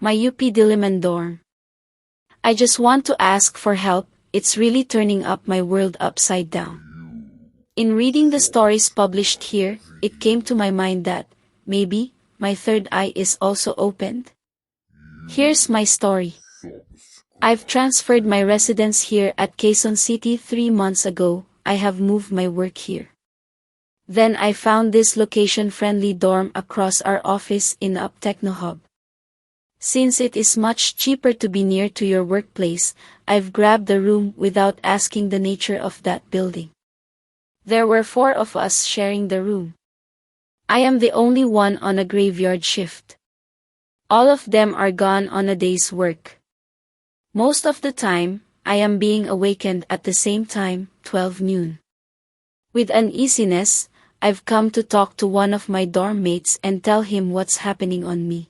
My UP Diliman dorm. I just want to ask for help, it's really turning up my world upside down. In reading the stories published here, it came to my mind that, maybe, my third eye is also opened. Here's my story. I've transferred my residence here at Quezon City 3 months ago. I have moved my work here. Then I found this location-friendly dorm across our office in Up Techno Hub. Since it is much cheaper to be near to your workplace, I've grabbed the room without asking the nature of that building. There were 4 of us sharing the room. I am the only one on a graveyard shift. All of them are gone on a day's work. Most of the time, I am being awakened at the same time, 12 noon. With uneasiness, I've come to talk to one of my dorm mates and tell him what's happening on me.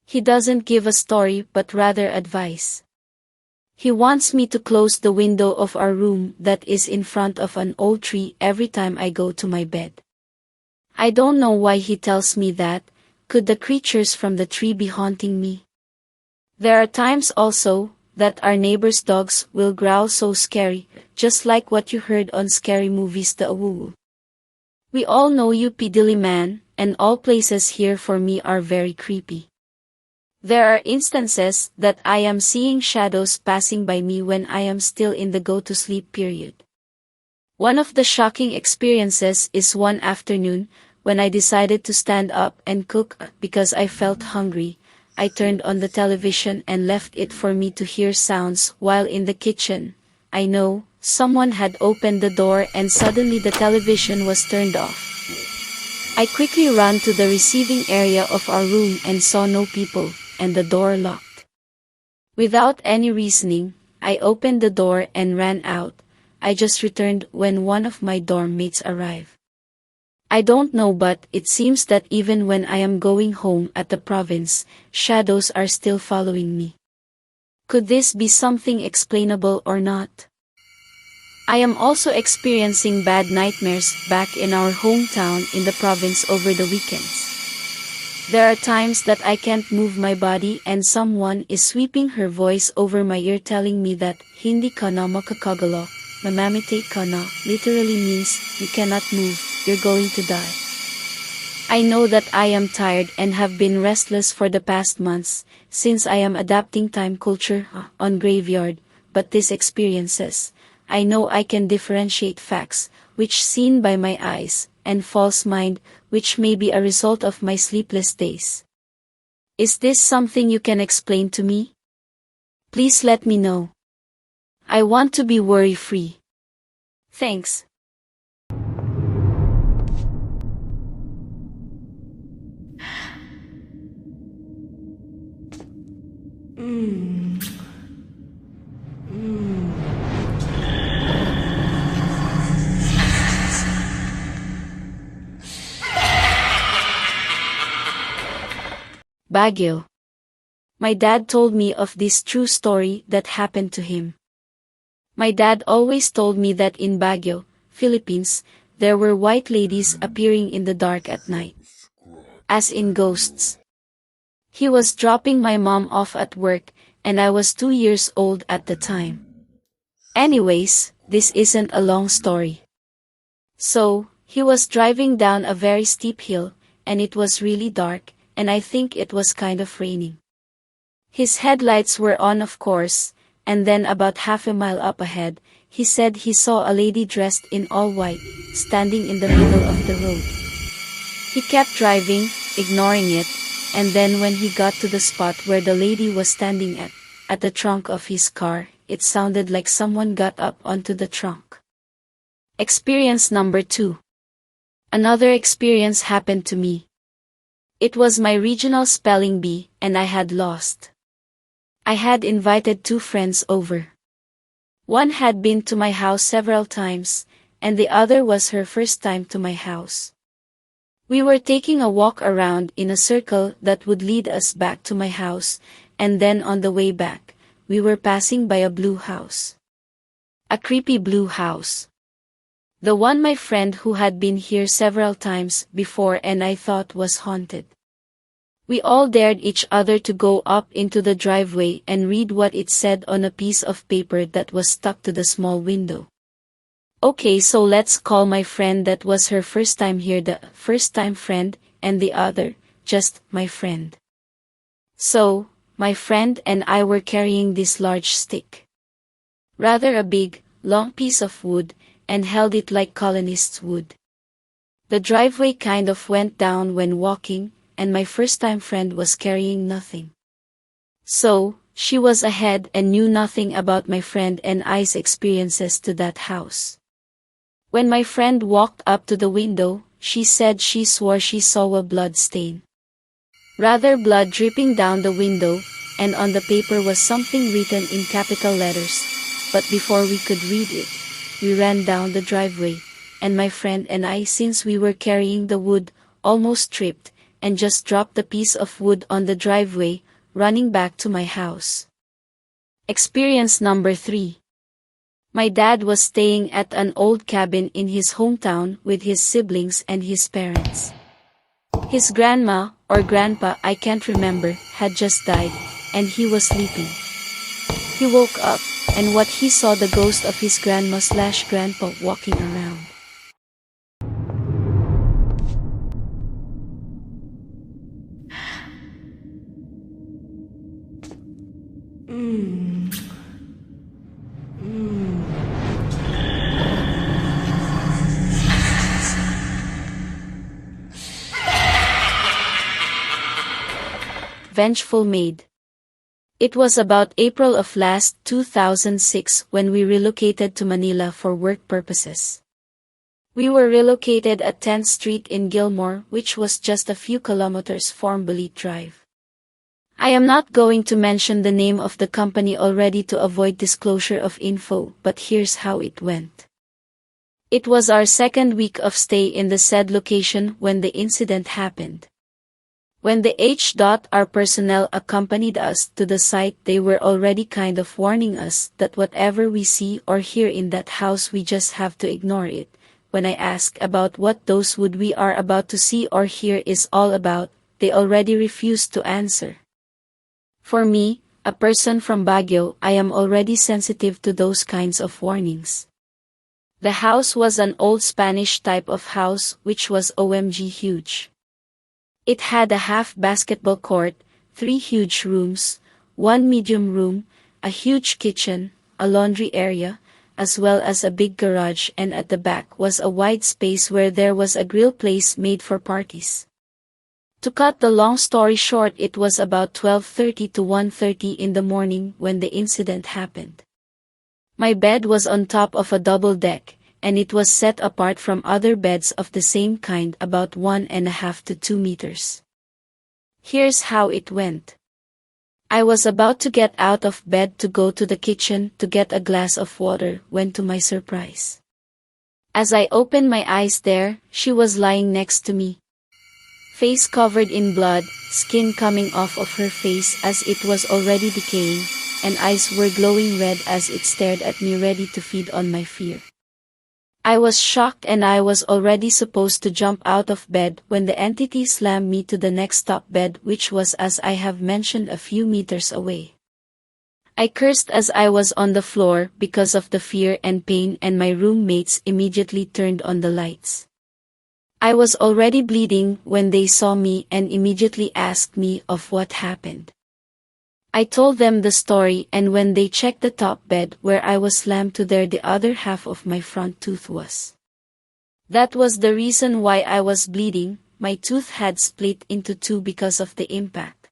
He doesn't give a story but rather advice. He wants me to close the window of our room that is in front of an old tree every time I go to my bed. I don't know why he tells me that. Could the creatures from the tree be haunting me? There are times also that our neighbor's dogs will growl so scary, just like what you heard on scary movies the Awoo. We all know UP Diliman, and all places here for me are very creepy. There are instances that I am seeing shadows passing by me when I am still in the go-to-sleep period. One of the shocking experiences is one afternoon, when I decided to stand up and cook because I felt hungry. I turned on the television and left it for me to hear sounds while in the kitchen. I know, someone had opened the door and suddenly the television was turned off. I quickly ran to the receiving area of our room and saw no people, and the door locked. Without any reasoning, I opened the door and ran out. I just returned when one of my dorm mates arrived. I don't know, but it seems that even when I am going home at the province, shadows are still following me. Could this be something explainable or not? I am also experiencing bad nightmares back in our hometown in the province over the weekends. There are times that I can't move my body and someone is sweeping her voice over my ear telling me that hindi ka na makakagalaw, mamamatay ka na, literally means you cannot move, you're going to die. I know that I am tired and have been restless for the past months, since I am adapting time culture on graveyard, but these experiences, I know I can differentiate facts, which seen by my eyes, and false mind, which may be a result of my sleepless days. Is this something you can explain to me? Please let me know. I want to be worry-free. Thanks. Baguio. My dad told me of this true story that happened to him. My dad always told me that in Baguio, Philippines, there were white ladies appearing in the dark at night. As in ghosts. He was dropping my mom off at work, and I was 2 years old at the time. Anyways, this isn't a long story. So, he was driving down a very steep hill, and it was really dark, and I think it was kind of raining. His headlights were on, of course, and then about half a mile up ahead, he said he saw a lady dressed in all white, standing in the middle of the road. He kept driving, ignoring it, and then when he got to the spot where the lady was standing at the trunk of his car, it sounded like someone got up onto the trunk. Experience number 2. Another experience happened to me. It was my regional spelling bee, and I had lost. I had invited 2 friends over. One had been to my house several times, and the other was her first time to my house. We were taking a walk around in a circle that would lead us back to my house, and then on the way back, we were passing by a blue house. A creepy blue house. The one my friend who had been here several times before and I thought was haunted. We all dared each other to go up into the driveway and read what it said on a piece of paper that was stuck to the small window. Okay, so let's call my friend that was her first time here the first time friend, and the other, just my friend. So, my friend and I were carrying this large stick. Rather a big, long piece of wood, and held it like colonists would. The driveway kind of went down when walking, and my first-time friend was carrying nothing. So, she was ahead and knew nothing about my friend and I's experiences to that house. When my friend walked up to the window, she said she swore she saw a blood stain. Rather blood dripping down the window, and on the paper was something written in capital letters, but before we could read it, we ran down the driveway, and my friend and I, since we were carrying the wood, almost tripped, and just dropped the piece of wood on the driveway, running back to my house. Experience number 3. My dad was staying at an old cabin in his hometown with his siblings and his parents. His grandma, or grandpa I can't remember, had just died, and he was sleeping. He woke up, and what he saw the ghost of his grandma/grandpa walking around. Vengeful Maid. It was about April of last 2006 when we relocated to Manila for work purposes. We were relocated at 10th Street in Gilmore, which was just a few kilometers from Balit Drive. I am not going to mention the name of the company already to avoid disclosure of info, but here's how it went. It was our second week of stay in the said location when the incident happened. When the HR personnel accompanied us to the site, they were already kind of warning us that whatever we see or hear in that house, we just have to ignore it. When I asked about what those wood we are about to see or hear is all about, they already refused to answer. For me, a person from Baguio, I am already sensitive to those kinds of warnings. The house was an old Spanish type of house which was OMG huge. It had a half basketball court, 3 huge rooms, 1 medium room, a huge kitchen, a laundry area, as well as a big garage, and at the back was a wide space where there was a grill place made for parties. To cut the long story short, it was about 12:30 to 1:30 in the morning when the incident happened. My bed was on top of a double deck, and it was set apart from other beds of the same kind about 1.5 to 2 meters. Here's how it went. I was about to get out of bed to go to the kitchen to get a glass of water when, to my surprise, as I opened my eyes there, she was lying next to me. Face covered in blood, skin coming off of her face as it was already decaying, and eyes were glowing red as it stared at me ready to feed on my fear. I was shocked and I was already supposed to jump out of bed when the entity slammed me to the next top bed, which was, as I have mentioned, a few meters away. I cursed as I was on the floor because of the fear and pain, and my roommates immediately turned on the lights. I was already bleeding when they saw me and immediately asked me of what happened. I told them the story, and when they checked the top bed where I was slammed to there, the other half of my front tooth was. That was the reason why I was bleeding. My tooth had split into 2 because of the impact.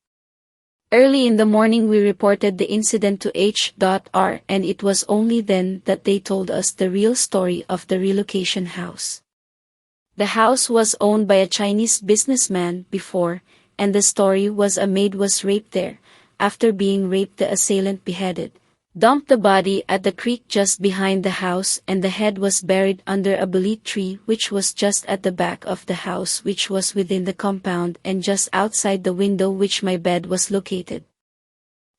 Early in the morning we reported the incident to HR, and it was only then that they told us the real story of the relocation house. The house was owned by a Chinese businessman before, and the story was a maid was raped there. After being raped, the assailant beheaded, dumped the body at the creek just behind the house, and the head was buried under a balit tree which was just at the back of the house, which was within the compound and just outside the window which my bed was located.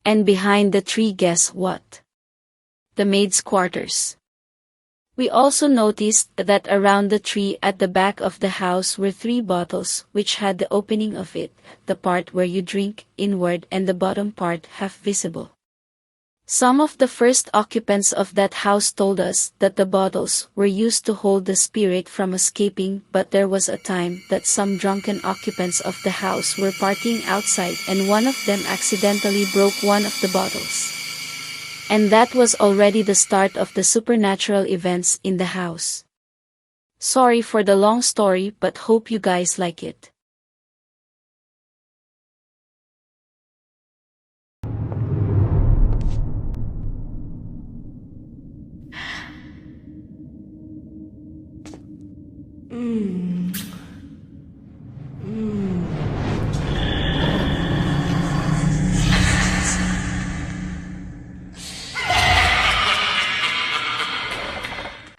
And behind the tree, guess what? The maid's quarters. We also noticed that around the tree at the back of the house were three bottles which had the opening of it, the part where you drink, inward, and the bottom part half visible. Some of the first occupants of that house told us that the bottles were used to hold the spirit from escaping, but there was a time that some drunken occupants of the house were partying outside and one of them accidentally broke one of the bottles. And that was already the start of the supernatural events in the house. Sorry for the long story, but hope you guys like it.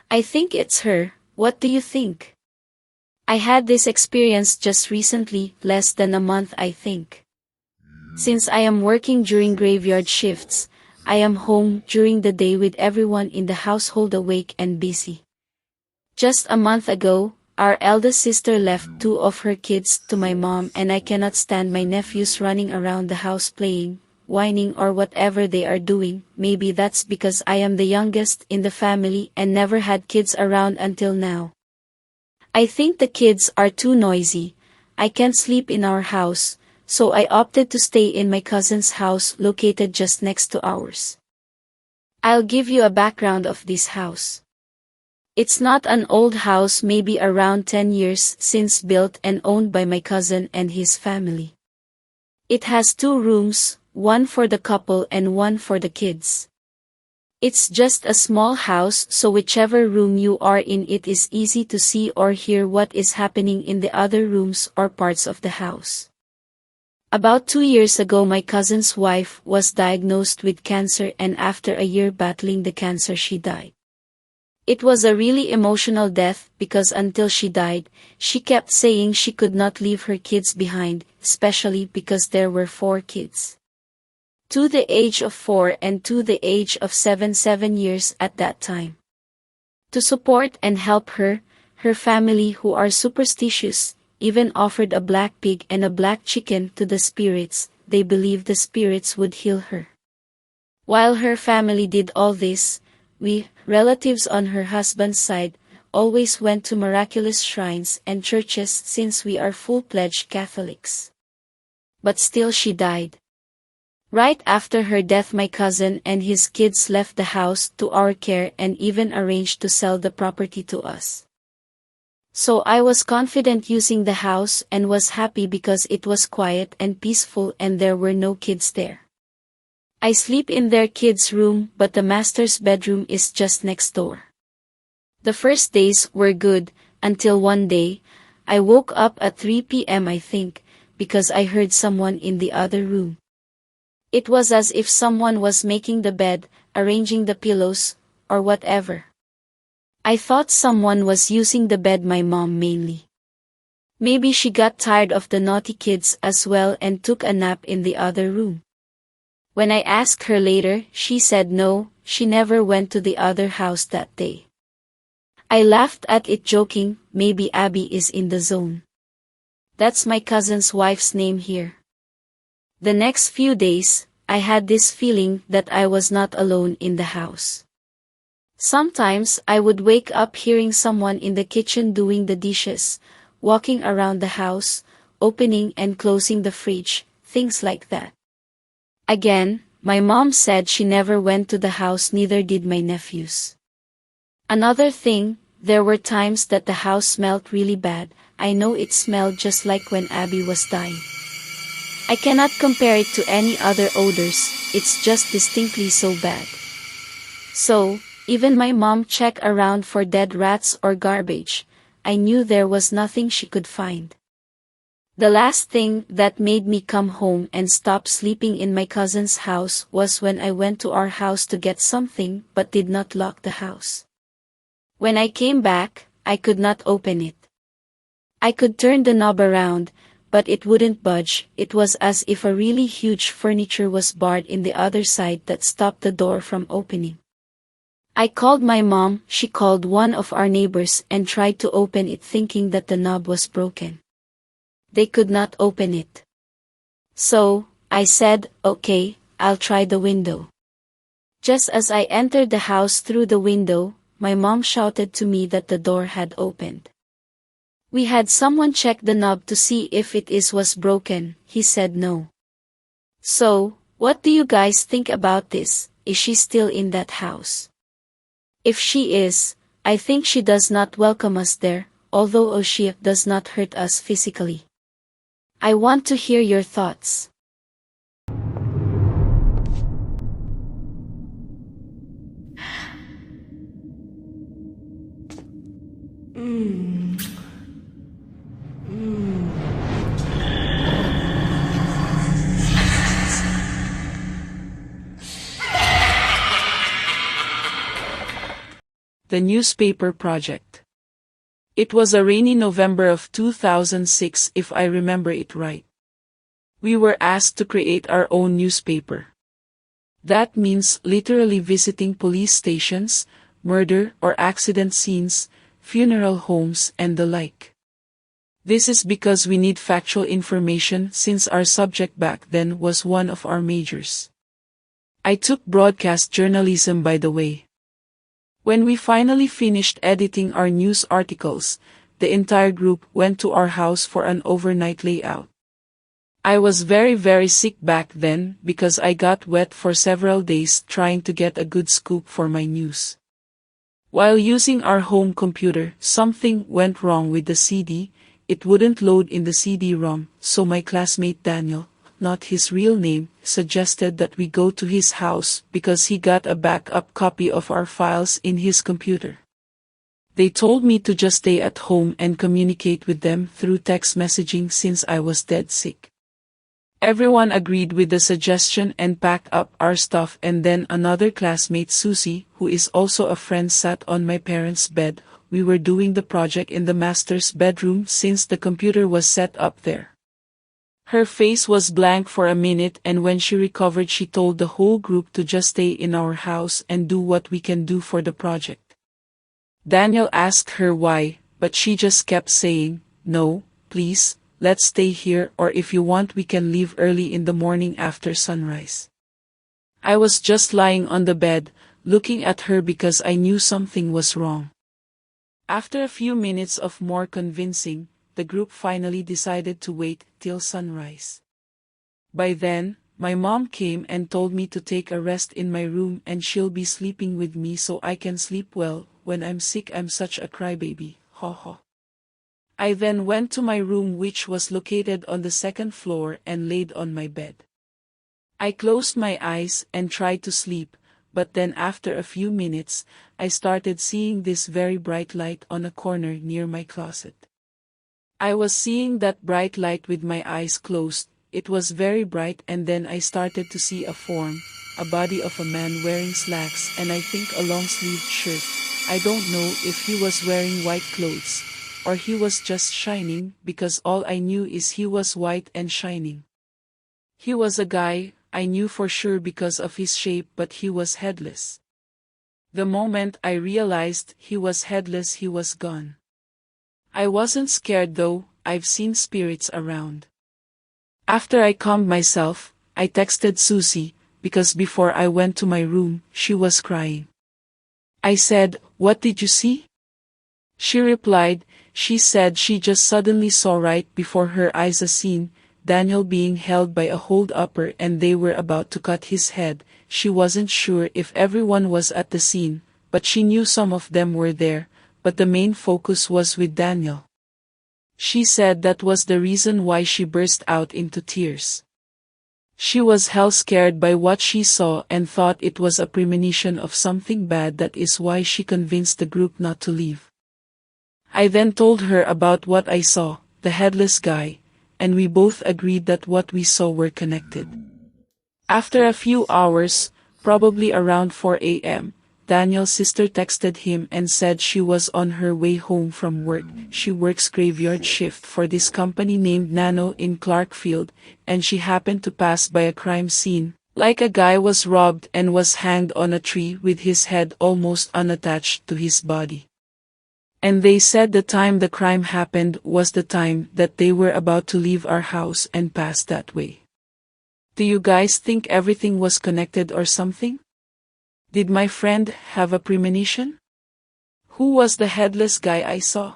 I think it's her. What do you think? I had this experience just recently, less than a month I think. Since I am working during graveyard shifts, I am home during the day with everyone in the household awake and busy. Just a month ago, our eldest sister left two of her kids to my mom, and I cannot stand my nephews running around the house playing, whining, or whatever they are doing. Maybe that's because I am the youngest in the family and never had kids around until now. I think the kids are too noisy. I can't sleep in our house, so I opted to stay in my cousin's house located just next to ours. I'll give you a background of this house. It's not an old house, maybe around 10 years since built and owned by my cousin and his family. It has two rooms, one for the couple and one for the kids. It's just a small house, so whichever room you are in, it is easy to see or hear what is happening in the other rooms or parts of the house. About 2 years ago, my cousin's wife was diagnosed with cancer, and after a year battling the cancer, she died. It was a really emotional death because until she died, she kept saying she could not leave her kids behind, especially because there were 4 kids. To the age of 4 and to the age of 7 years at that time. To support and help her, her family, who are superstitious, even offered a black pig and a black chicken to the spirits. They believed the spirits would heal her. While her family did all this, we, relatives on her husband's side, always went to miraculous shrines and churches since we are full-fledged Catholics. But still she died. Right after her death, my cousin and his kids left the house to our care and even arranged to sell the property to us. So I was confident using the house and was happy because it was quiet and peaceful and there were no kids there. I sleep in their kids' room, but the master's bedroom is just next door. The first days were good, until one day, I woke up at 3 p.m. I think, because I heard someone in the other room. It was as if someone was making the bed, arranging the pillows, or whatever. I thought someone was using the bed, my mom mainly. Maybe she got tired of the naughty kids as well and took a nap in the other room. When I asked her later, she said no, she never went to the other house that day. I laughed at it, joking, maybe Abby is in the zone. That's my cousin's wife's name here. The next few days, I had this feeling that I was not alone in the house. Sometimes I would wake up hearing someone in the kitchen doing the dishes, walking around the house, opening and closing the fridge, things like that. Again, my mom said she never went to the house, neither did my nephews. Another thing, there were times that the house smelled really bad. I know it smelled just like when Abby was dying. I cannot compare it to any other odors, it's just distinctly so bad. So, even my mom checked around for dead rats or garbage. I knew there was nothing she could find. The last thing that made me come home and stop sleeping in my cousin's house was when I went to our house to get something but did not lock the house. When I came back, I could not open it. I could turn the knob around, but it wouldn't budge. It was as if a really huge furniture was barred in the other side that stopped the door from opening. I called my mom, she called one of our neighbors and tried to open it thinking that the knob was broken. They could not open it. So, I said, okay, I'll try the window. Just as I entered the house through the window, my mom shouted to me that the door had opened. We had someone check the knob to see if was broken, he said no. So, what do you guys think about this? Is she still in that house? If she is, I think she does not welcome us there, although she does not hurt us physically. I want to hear your thoughts. The Newspaper Project. It was a rainy November of 2006 if I remember it right. We were asked to create our own newspaper. That means literally visiting police stations, murder or accident scenes, funeral homes and the like. This is because we need factual information since our subject back then was one of our majors. I took broadcast journalism by the way. When we finally finished editing our news articles, the entire group went to our house for an overnight layout. I was very sick back then because I got wet for several days trying to get a good scoop for my news. While using our home computer, something went wrong with the CD, it wouldn't load in the CD-ROM, so my classmate Daniel, not his real name, suggested that we go to his house because he got a backup copy of our files in his computer. They told me to just stay at home and communicate with them through text messaging since I was dead sick. Everyone agreed with the suggestion and packed up our stuff, and then another classmate, Susie, who is also a friend, sat on my parents' bed. We were doing the project in the master's bedroom since the computer was set up there. Her face was blank for a minute, and when she recovered she told the whole group to just stay in our house and do what we can do for the project. Daniel asked her why, but she just kept saying, "No, please, let's stay here, or if you want we can leave early in the morning after sunrise." I was just lying on the bed, looking at her because I knew something was wrong. After a few minutes of more convincing, the group finally decided to wait till sunrise. By then, my mom came and told me to take a rest in my room and she'll be sleeping with me so I can sleep well. When I'm sick I'm such a crybaby, haha. I then went to my room, which was located on the second floor, and laid on my bed. I closed my eyes and tried to sleep, but then after a few minutes, I started seeing this very bright light on a corner near my closet. I was seeing that bright light with my eyes closed. It was very bright, and then I started to see a form, a body of a man wearing slacks and I think a long-sleeved shirt. I don't know if he was wearing white clothes, or he was just shining, because all I knew is he was white and shining. He was a guy, I knew for sure because of his shape, but he was headless. The moment I realized he was headless, he was gone. I wasn't scared though, I've seen spirits around. After I calmed myself, I texted Susie, because before I went to my room, she was crying. I said, "What did you see?" She replied, she said she just suddenly saw right before her eyes a scene, Daniel being held by a hold-upper and they were about to cut his head. She wasn't sure if everyone was at the scene, but she knew some of them were there, but the main focus was with Daniel. She said that was the reason why she burst out into tears. She was hell scared by what she saw and thought it was a premonition of something bad. That is why she convinced the group not to leave. I then told her about what I saw, the headless guy, and we both agreed that what we saw were connected. After a few hours, probably around 4 a.m., Daniel's sister texted him and said she was on her way home from work. She works graveyard shift for this company named Nano in Clarkfield, and she happened to pass by a crime scene, Like a guy was robbed and was hanged on a tree with his head almost unattached to his body. And they said the time the crime happened was the time that they were about to leave our house and pass that way. Do you guys think everything was connected or something? Did my friend have a premonition? Who was the headless guy I saw?